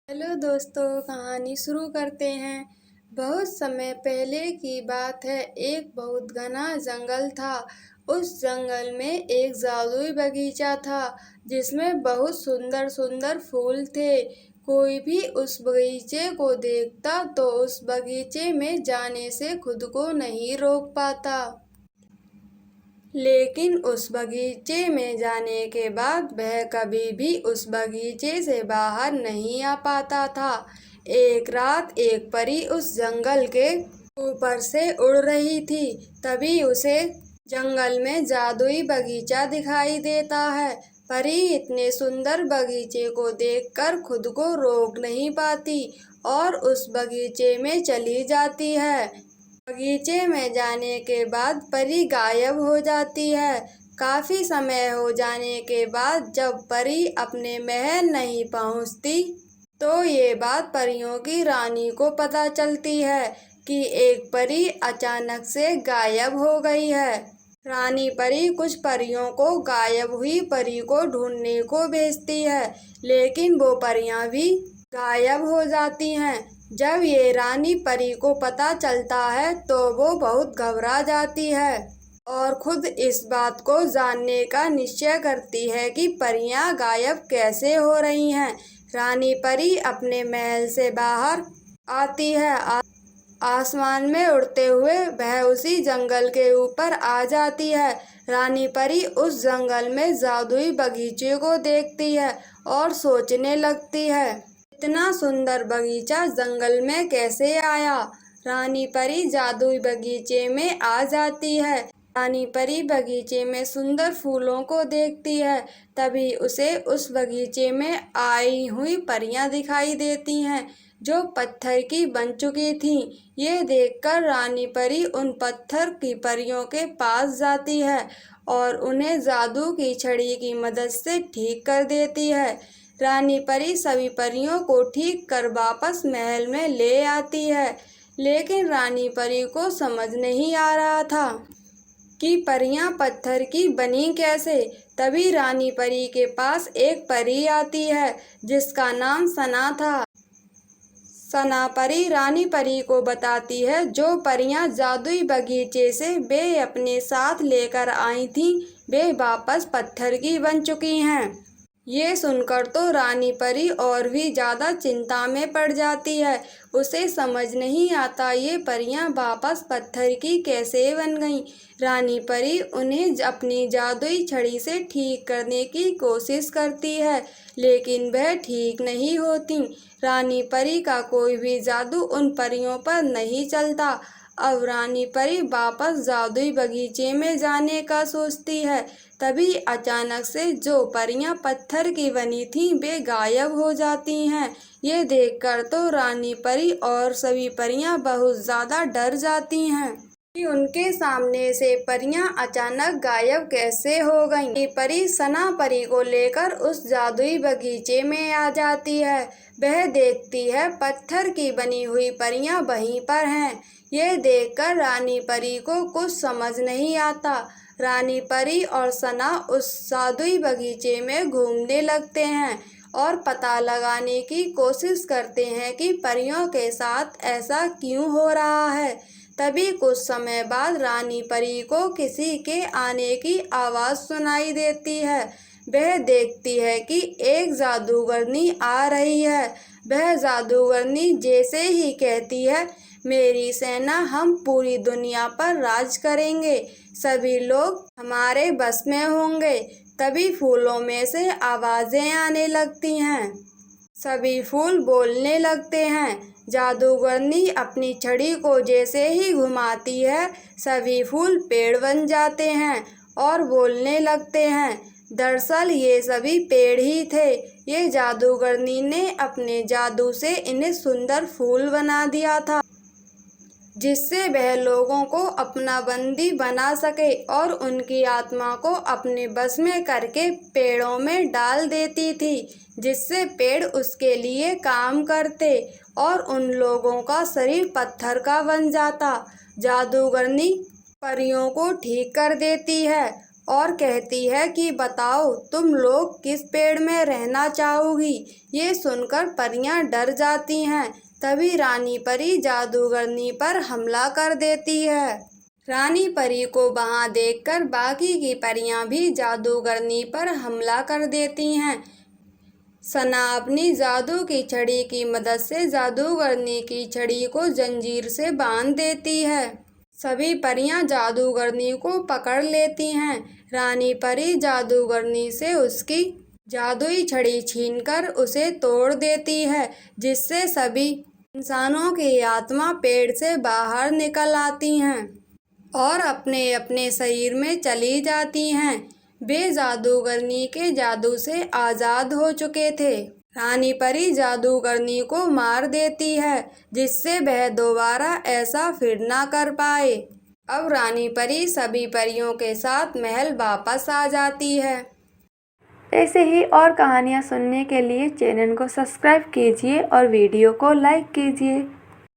Hello दोस्तों, कहानी शुरू करते हैं। बहुत समय पहले की बात है। एक बहुत घना जंगल था। उस जंगल में एक जादुई बगीचा था जिसमें बहुत सुंदर सुंदर फूल थे। कोई भी उस बगीचे को देखता तो उस बगीचे में जाने से खुद को नहीं रोक पाता। लेकिन उस बगीचे में जाने के बाद वह कभी भी उस बगीचे से बाहर नहीं आ पाता था। एक रात एक परी उस जंगल के ऊपर से उड़ रही थी। तभी उसे जंगल में जादुई बगीचा दिखाई देता है। परी इतने सुंदर बगीचे को देखकर खुद को रोक नहीं पाती और उस बगीचे में चली जाती है। बगीचे में जाने के बाद परी गायब हो जाती है। काफी समय हो जाने के बाद जब परी अपने महल नहीं पहुंचती तो ये बात परियों की रानी को पता चलती है कि एक परी अचानक से गायब हो गई है। रानी परी कुछ परियों को गायब हुई परी को ढूंढने को भेजती है, लेकिन वो परियां भी गायब हो जाती हैं। जब ये रानी परी को पता चलता है तो वो बहुत घबरा जाती है और खुद इस बात को जानने का निश्चय करती है कि परियां गायब कैसे हो रही हैं। रानी परी अपने महल से बाहर आती है। आसमान में उड़ते हुए वह उसी जंगल के ऊपर आ जाती है। रानी परी उस जंगल में जादुई बगीचे को देखती है और सोचने लगती है, इतना सुंदर बगीचा जंगल में कैसे आया। रानी परी जादुई बगीचे में आ जाती है। रानी परी बगीचे में सुंदर फूलों को देखती है। तभी उसे उस बगीचे में आई हुई परियां दिखाई देती हैं जो पत्थर की बन चुकी थीं। ये देखकर रानी परी उन पत्थर की परियों के पास जाती है और उन्हें जादू की छड़ी की मदद से ठीक कर देती है। रानी परी सभी परियों को ठीक कर वापस महल में ले आती है, लेकिन रानी परी को समझ नहीं आ रहा था कि परियां पत्थर की बनी कैसे। तभी रानी परी के पास एक परी आती है जिसका नाम सना था। सना परी रानी परी को बताती है जो परियां जादुई बगीचे से वे अपने साथ लेकर आई थीं वे वापस पत्थर की बन चुकी हैं। ये सुनकर तो रानी परी और भी ज्यादा चिंता में पड़ जाती है। उसे समझ नहीं आता ये परियां वापस पत्थर की कैसे बन गईं। रानी परी उन्हें अपनी जादुई छड़ी से ठीक करने की कोशिश करती है, लेकिन वह ठीक नहीं होती। रानी परी का कोई भी जादू उन परियों पर नहीं चलता। अब रानी परी वापस जादुई बगीचे में जाने का सोचती है। तभी अचानक से जो परियां पत्थर की बनी थीं वे गायब हो जाती हैं। ये देखकर तो रानी परी और सभी परियां बहुत ज्यादा डर जाती हैं कि उनके सामने से परियां अचानक गायब कैसे हो गईं। ये परी सना परी को लेकर उस जादुई बगीचे में आ जाती है। वह देखती है पत्थर की बनी हुई परियां वहीं पर हैं। ये देखकर रानी परी को कुछ समझ नहीं आता। रानी परी और सना उस जादुई बगीचे में घूमने लगते हैं और पता लगाने की कोशिश करते हैं कि परियों के साथ ऐसा क्यों हो रहा है। तभी कुछ समय बाद रानी परी को किसी के आने की आवाज़ सुनाई देती है। वह देखती है कि एक जादूगरनी आ रही है। वह जादूगरनी जैसे ही कहती है, मेरी सेना हम पूरी दुनिया पर राज करेंगे, सभी लोग हमारे बस में होंगे। तभी फूलों में से आवाजें आने लगती हैं। सभी फूल बोलने लगते हैं। जादूगरनी अपनी छड़ी को जैसे ही घुमाती है, सभी फूल पेड़ बन जाते हैं और बोलने लगते हैं। दरअसल ये सभी पेड़ ही थे। ये जादूगरनी ने अपने जादू से इन्हें सुंदर फूल बना दिया था, जिससे वह लोगों को अपना बंदी बना सके और उनकी आत्मा को अपने बस में करके पेड़ों में डाल देती थी, जिससे पेड़ उसके लिए काम करते और उन लोगों का शरीर पत्थर का बन जाता। जादूगरनी परियों को ठीक कर देती है और कहती है कि बताओ तुम लोग किस पेड़ में रहना चाहोगी। ये सुनकर परियां डर जाती हैं। तभी रानी परी जादूगरनी पर हमला कर देती है। रानी परी को वहां देखकर बाकी की परियां भी जादूगरनी पर हमला कर देती हैं। सना अपनी जादू की छड़ी की मदद से जादूगरनी की छड़ी को जंजीर से बांध देती है। सभी परियां जादूगरनी को पकड़ लेती हैं। रानी परी जादूगरनी से उसकी जादुई छड़ी छीनकर उसे तोड़ देती है, जिससे सभी इंसानों की आत्मा पेड़ से बाहर निकल आती हैं और अपने अपने शरीर में चली जाती हैं। वे जादूगरनी के जादू से आज़ाद हो चुके थे। रानी परी जादूगरनी को मार देती है, जिससे वह दोबारा ऐसा फिर ना कर पाए। अब रानी परी सभी परियों के साथ महल वापस आ जाती है। ऐसे ही और कहानियाँ सुनने के लिए चैनल को सब्सक्राइब कीजिए और वीडियो को लाइक कीजिए।